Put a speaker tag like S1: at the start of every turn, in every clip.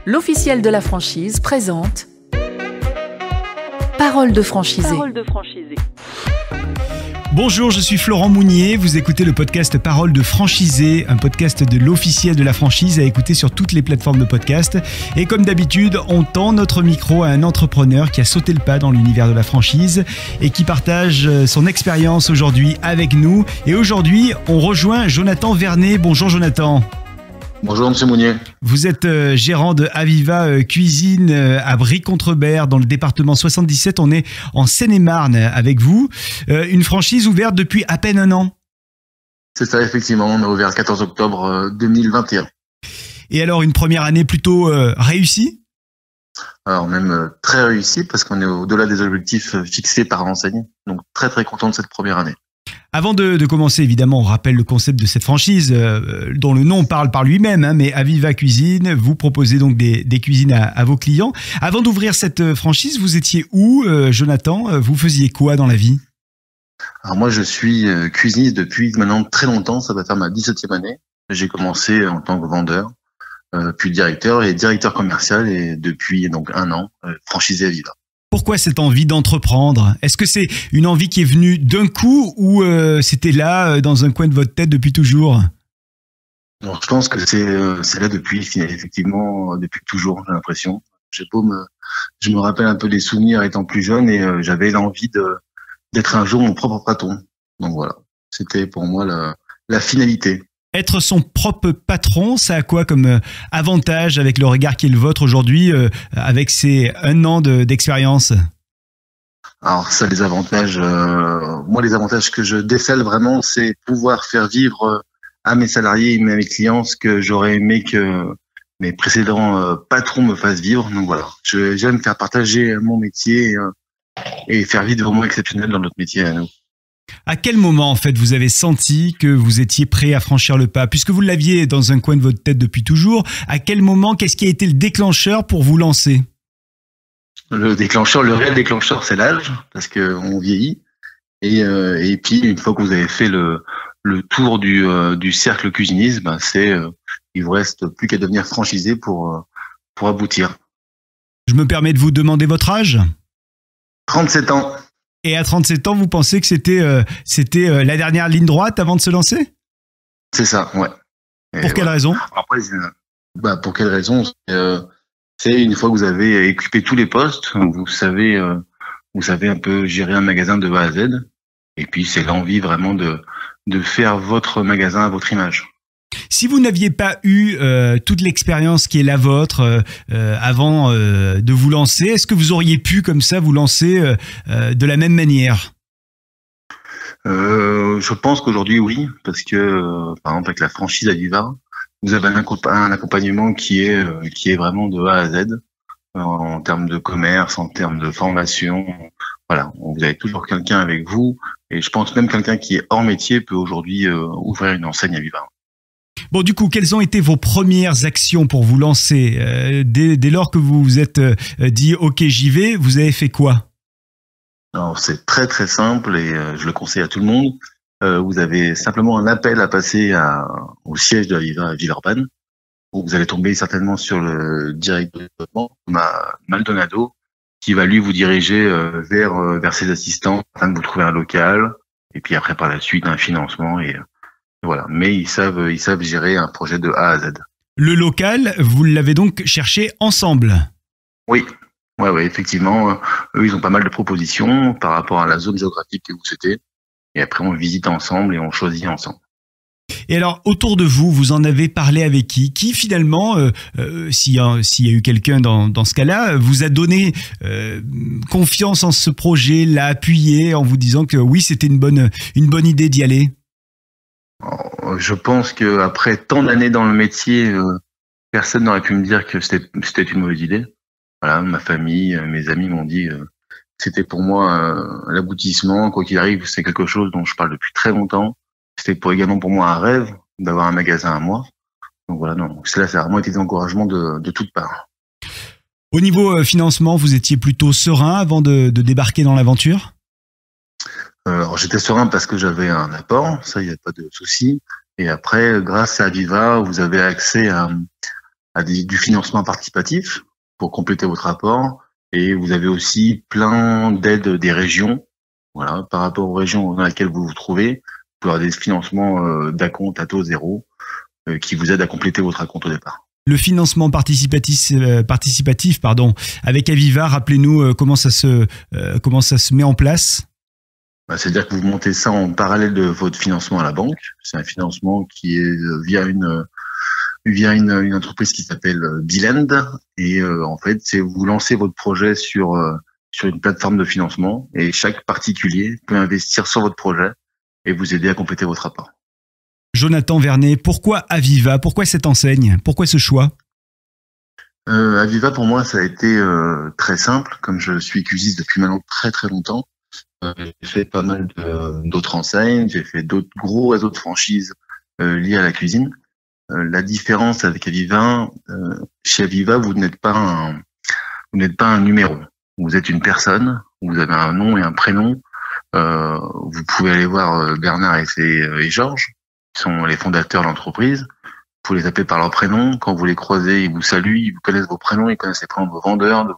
S1: L'officiel de la franchise présente Parole de franchisé.
S2: Bonjour, je suis Florent Mounier, vous écoutez le podcast Parole de franchisé, un podcast de l'officiel de la franchise à écouter sur toutes les plateformes de podcast. Et comme d'habitude, on tend notre micro à un entrepreneur qui a sauté le pas dans l'univers de la franchise et qui partage son expérience aujourd'hui avec nous. Et aujourd'hui, on rejoint Jonathan Vernet. Bonjour Jonathan.
S3: Bonjour Monsieur Mounier.
S2: Vous êtes gérant de Aviva Cuisine à Brie-Contrebert dans le département 77. On est en Seine-et-Marne avec vous. Une franchise ouverte depuis à peine un an.
S3: C'est ça, effectivement. On a ouvert le 14 octobre 2021.
S2: Et alors, une première année plutôt réussie ?
S3: Alors même très réussie parce qu'on est au-delà des objectifs fixés par l'enseigne. Donc très très content de cette première année.
S2: Avant de commencer, évidemment, on rappelle le concept de cette franchise dont le nom parle par lui-même, mais Aviva Cuisine, vous proposez donc des cuisines à vos clients. Avant d'ouvrir cette franchise, vous étiez où, Jonathan ? Vous faisiez quoi dans la vie ?
S3: Alors moi, je suis cuisiniste depuis maintenant très longtemps. Ça va faire ma 17e année. J'ai commencé en tant que vendeur, puis directeur et directeur commercial et depuis donc un an, franchisé Aviva.
S2: Pourquoi cette envie d'entreprendre ? Est-ce que c'est une envie qui est venue d'un coup ou c'était là, dans un coin de votre tête depuis toujours ?
S3: Alors, je pense que c'est là effectivement depuis toujours, j'ai l'impression. Je me rappelle un peu des souvenirs étant plus jeune et j'avais l'envie d'être un jour mon propre patron. Donc voilà, c'était pour moi la finalité.
S2: Être son propre patron, ça a quoi comme avantage avec le regard qui est le vôtre aujourd'hui, avec ces un an d'expérience ?
S3: Alors ça, les avantages, moi les avantages que je décèle vraiment, c'est pouvoir faire vivre à mes salariés et à mes clients ce que j'aurais aimé que mes précédents patrons me fassent vivre. Donc voilà, j'aime faire partager mon métier et faire vivre des moments exceptionnels dans notre métier à nous.
S2: À quel moment, en fait, vous avez senti que vous étiez prêt à franchir le pas ? Puisque vous l'aviez dans un coin de votre tête depuis toujours, à quel moment, qu'est-ce qui a été le déclencheur pour vous lancer ?
S3: Le réel déclencheur, c'est l'âge, parce qu'on vieillit. Et puis, une fois que vous avez fait le tour du cercle cuisiniste, il vous reste plus qu'à devenir franchisé pour aboutir.
S2: Je me permets de vous demander votre âge ?
S3: 37 ans.
S2: Et à 37 ans, vous pensez que c'était la dernière ligne droite avant de se lancer ?
S3: C'est ça, ouais.
S2: Pour quelle raison ?
S3: Après, pour quelle raison ? C'est une fois que vous avez équipé tous les postes, vous savez un peu gérer un magasin de A à Z. Et puis, c'est l'envie vraiment de faire votre magasin à votre image.
S2: Si vous n'aviez pas eu toute l'expérience qui est la vôtre avant de vous lancer, est-ce que vous auriez pu comme ça vous lancer de la même manière ?
S3: Je pense qu'aujourd'hui oui, parce que par exemple avec la franchise Aviva, vous avez un accompagnement qui est vraiment de A à Z en termes de commerce, en termes de formation. Voilà, vous avez toujours quelqu'un avec vous et je pense même quelqu'un qui est hors métier peut aujourd'hui ouvrir une enseigne Aviva.
S2: Bon, du coup, quelles ont été vos premières actions pour vous lancer ? Dès lors que vous vous êtes dit « Ok, j'y vais », vous avez fait quoi ?
S3: Alors, c'est très très simple et je le conseille à tout le monde. Vous avez simplement un appel à passer au siège de Aviva à Villeurbanne, où vous allez tomber certainement sur le directeur de développement, Maldonado, qui va lui vous diriger vers ses assistants afin de vous trouver un local et puis après par la suite un financement et voilà, mais ils savent gérer un projet de A à Z.
S2: Le local, vous l'avez donc cherché ensemble ?
S3: Oui, ouais, effectivement. Eux, ils ont pas mal de propositions par rapport à la zone géographique que vous souhaitez. Et après, on visite ensemble et on choisit ensemble.
S2: Et alors, autour de vous, vous en avez parlé avec qui ? Qui finalement, s'il y a eu quelqu'un dans ce cas-là, vous a donné confiance en ce projet, l'a appuyé en vous disant que oui, c'était une bonne idée d'y aller ?
S3: Je pense que après tant d'années dans le métier, personne n'aurait pu me dire que c'était une mauvaise idée. Voilà, ma famille, mes amis m'ont dit que c'était pour moi l'aboutissement. Quoi qu'il arrive, c'est quelque chose dont je parle depuis très longtemps. C'était également pour moi un rêve d'avoir un magasin à moi. Donc voilà, ça a vraiment été des encouragements de toutes parts.
S2: Au niveau financement, vous étiez plutôt serein avant de débarquer dans l'aventure ?
S3: Alors j'étais serein parce que j'avais un apport, ça il n'y a pas de souci. Et après, grâce à Aviva, vous avez accès à du financement participatif pour compléter votre rapport. Et vous avez aussi plein d'aides des régions. Voilà, par rapport aux régions dans lesquelles vous vous trouvez, vous pouvez avoir des financements d'acompte à taux zéro qui vous aident à compléter votre acompte au départ.
S2: Le financement participatif, avec Aviva, rappelez-nous comment ça se met en place.
S3: C'est-à-dire que vous montez ça en parallèle de votre financement à la banque. C'est un financement qui est via une entreprise qui s'appelle Bilend. Et en fait, c'est vous lancez votre projet sur une plateforme de financement et chaque particulier peut investir sur votre projet et vous aider à compléter votre rapport.
S2: Jonathan Vernet, pourquoi Aviva? Pourquoi cette enseigne? Pourquoi ce choix?
S3: Aviva, pour moi, ça a été très simple. Comme je suis cuisiste depuis maintenant très très longtemps, j'ai fait pas mal d'autres enseignes, j'ai fait d'autres gros réseaux de franchises liés à la cuisine. La différence avec Aviva, chez Aviva, vous n'êtes pas un numéro. Vous êtes une personne, vous avez un nom et un prénom. Vous pouvez aller voir Bernard et Georges, qui sont les fondateurs de l'entreprise. Vous pouvez les appeler par leur prénom. Quand vous les croisez, ils vous saluent, ils vous connaissent vos prénoms, ils connaissent les prénoms de vos vendeurs, de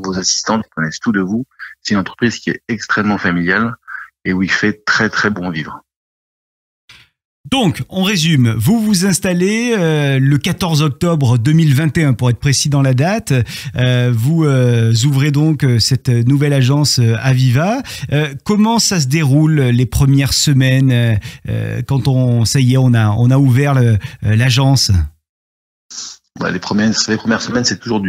S3: vos assistantes, ils connaissent tout de vous. C'est une entreprise qui est extrêmement familiale et où il fait très très bon vivre.
S2: Donc, on résume. Vous vous installez le 14 octobre 2021, pour être précis dans la date. Vous ouvrez donc cette nouvelle agence Aviva. Comment ça se déroule les premières semaines quand on a ouvert l'agence?
S3: Les premières semaines, c'est toujours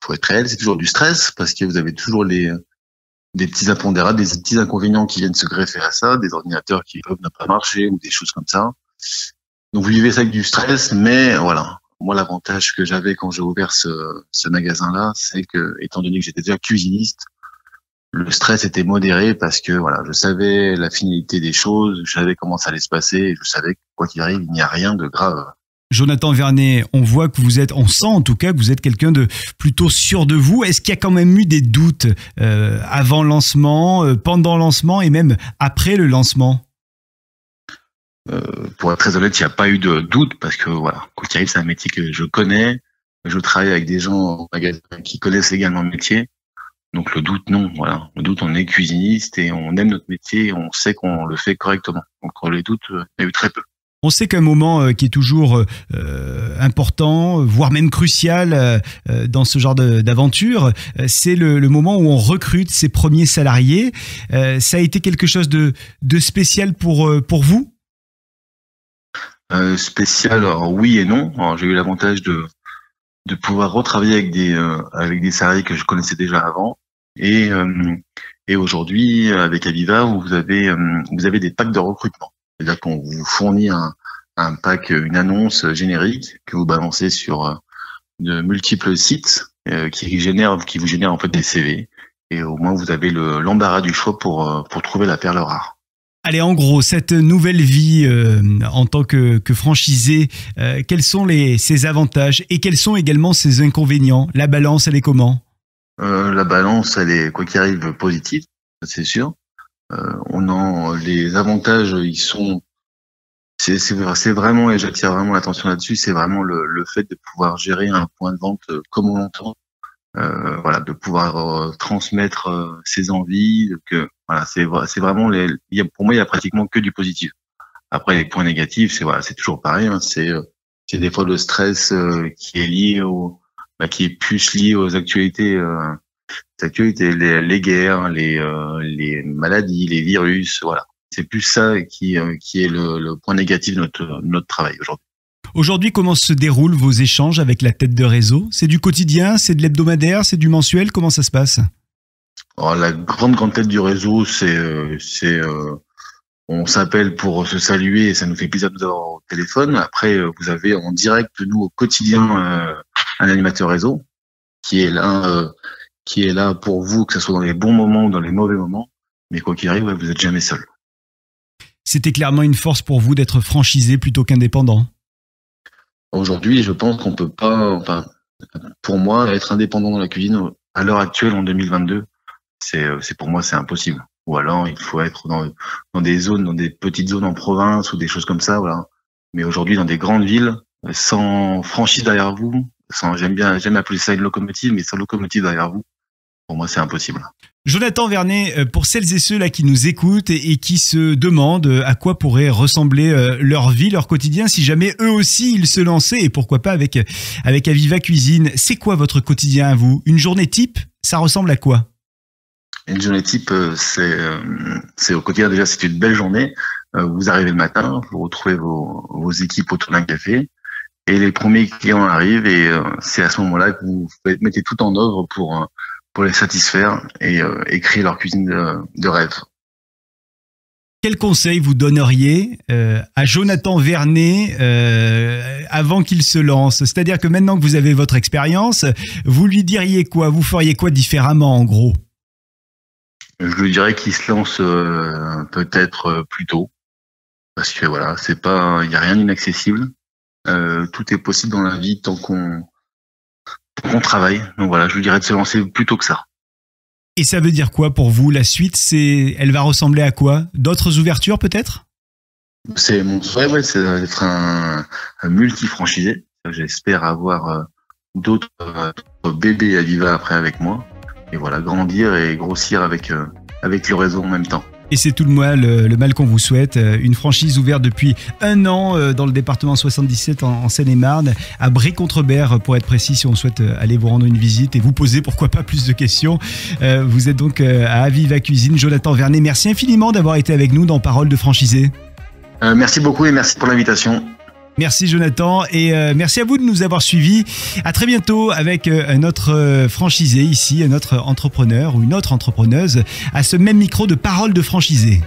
S3: faut être réel, c'est toujours du stress parce que vous avez toujours des petits impondérables, des petits inconvénients qui viennent se greffer à ça, des ordinateurs qui peuvent ne pas marcher ou des choses comme ça. Donc vous vivez ça avec du stress, mais voilà. Moi, l'avantage que j'avais quand j'ai ouvert ce magasin-là, c'est que, étant donné que j'étais déjà cuisiniste, le stress était modéré parce que voilà, je savais la finalité des choses, je savais comment ça allait se passer, et je savais que quoi qu'il arrive, il n'y a rien de grave.
S2: Jonathan Vernet, on sent en tout cas que vous êtes quelqu'un de plutôt sûr de vous. Est-ce qu'il y a quand même eu des doutes avant le lancement, pendant le lancement et même après le lancement?
S3: Pour être très honnête, il n'y a pas eu de doute parce que voilà, quoi qu'il arrive, c'est un métier que je connais. Je travaille avec des gens en magasin qui connaissent également le métier. Donc le doute, non. Voilà, le doute, on est cuisiniste et on aime notre métier, et on sait qu'on le fait correctement. Donc les doutes, il y a eu très peu.
S2: On sait qu'un moment qui est toujours important, voire même crucial dans ce genre d'aventure, c'est le moment où on recrute ses premiers salariés. Ça a été quelque chose de spécial pour vous?
S3: Spécial, alors oui et non. Alors, j'ai eu l'avantage de pouvoir retravailler avec des salariés que je connaissais déjà avant. Et aujourd'hui, avec Aviva, vous avez des packs de recrutement. C'est-à-dire qu'on vous fournit un pack, une annonce générique que vous balancez sur de multiples sites qui vous génèrent en fait des CV. Et au moins, vous avez l'embarras du choix pour trouver la perle rare.
S2: Allez, en gros, cette nouvelle vie en tant que franchisé, quels sont ses avantages et quels sont également ses inconvénients? La balance, elle est comment?
S3: La balance, elle est, quoi qu'il arrive, positive, c'est sûr. Les avantages, c'est vraiment, et j'attire vraiment l'attention là-dessus, c'est vraiment le fait de pouvoir gérer un point de vente comme on l'entend, voilà, de pouvoir transmettre ses envies, que voilà, c'est vraiment pour moi il y a pratiquement que du positif. Après les points négatifs, c'est toujours pareil, hein, c'est des fois le stress qui est lié qui est plus lié aux actualités. Les guerres, les maladies, les virus, voilà. C'est plus ça qui est le point négatif de notre travail aujourd'hui.
S2: Aujourd'hui, comment se déroulent vos échanges avec la tête de réseau? C'est du quotidien, c'est de l'hebdomadaire, c'est du mensuel? Comment ça se passe?
S3: Alors, la grande tête du réseau, on s'appelle pour se saluer et ça nous fait plaisir de nous avoir au téléphone. Après, vous avez en direct, nous, au quotidien, un animateur réseau qui est là pour vous, que ce soit dans les bons moments ou dans les mauvais moments. Mais quoi qu'il arrive, vous n'êtes jamais seul.
S2: C'était clairement une force pour vous d'être franchisé plutôt qu'indépendant?
S3: Aujourd'hui, je pense qu'on peut pas, pour moi, être indépendant dans la cuisine à l'heure actuelle, en 2022, pour moi, c'est impossible. Ou alors, il faut être dans des zones, dans des petites zones en province ou des choses comme ça, voilà. Mais aujourd'hui, dans des grandes villes, sans franchise derrière vous, j'aime appeler ça une locomotive, mais sans locomotive derrière vous, pour moi, c'est impossible.
S2: Jonathan Vernet, pour celles et ceux là qui nous écoutent et qui se demandent à quoi pourrait ressembler leur vie, leur quotidien, si jamais eux aussi ils se lançaient, et pourquoi pas avec Aviva Cuisine, c'est quoi votre quotidien à vous? Une journée type, ça ressemble à quoi?
S3: Une journée type, c'est au quotidien déjà, c'est une belle journée. Vous arrivez le matin, vous retrouvez vos équipes autour d'un café, et les premiers clients arrivent, et c'est à ce moment-là que vous mettez tout en œuvre pour les satisfaire et créer leur cuisine de rêve.
S2: Quel conseil vous donneriez à Jonathan Vernet avant qu'il se lance? C'est-à-dire que maintenant que vous avez votre expérience, vous lui diriez quoi? Vous feriez quoi différemment en gros?
S3: Je lui dirais qu'il se lance peut-être plus tôt, parce que voilà, il n'y a rien d'inaccessible. Tout est possible dans la vie tant qu'on travaille. Donc voilà, je lui dirais de se lancer plus tôt que ça.
S2: Et ça veut dire quoi pour vous? La suite, elle va ressembler à quoi? D'autres ouvertures peut-être?
S3: C'est mon souhait, c'est d'être un multi-franchisé. J'espère avoir d'autres bébés Aviva après avec moi. Et voilà, grandir et grossir avec le réseau en même temps.
S2: Et c'est tout le mal qu'on vous souhaite. Une franchise ouverte depuis 1 an dans le département 77 en Seine-et-Marne, à Brie-Contrebert pour être précis, si on souhaite aller vous rendre une visite et vous poser pourquoi pas plus de questions. Vous êtes donc à Aviva Cuisine. Jonathan Vernet, merci infiniment d'avoir été avec nous dans Parole de franchisé.
S3: Merci beaucoup et merci pour l'invitation.
S2: Merci Jonathan et merci à vous de nous avoir suivis. À très bientôt avec un autre franchisé ici, un autre entrepreneur ou une autre entrepreneuse à ce même micro de Parole de franchisé.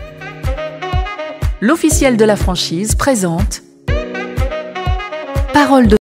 S1: L'officiel de la franchise présente Parole de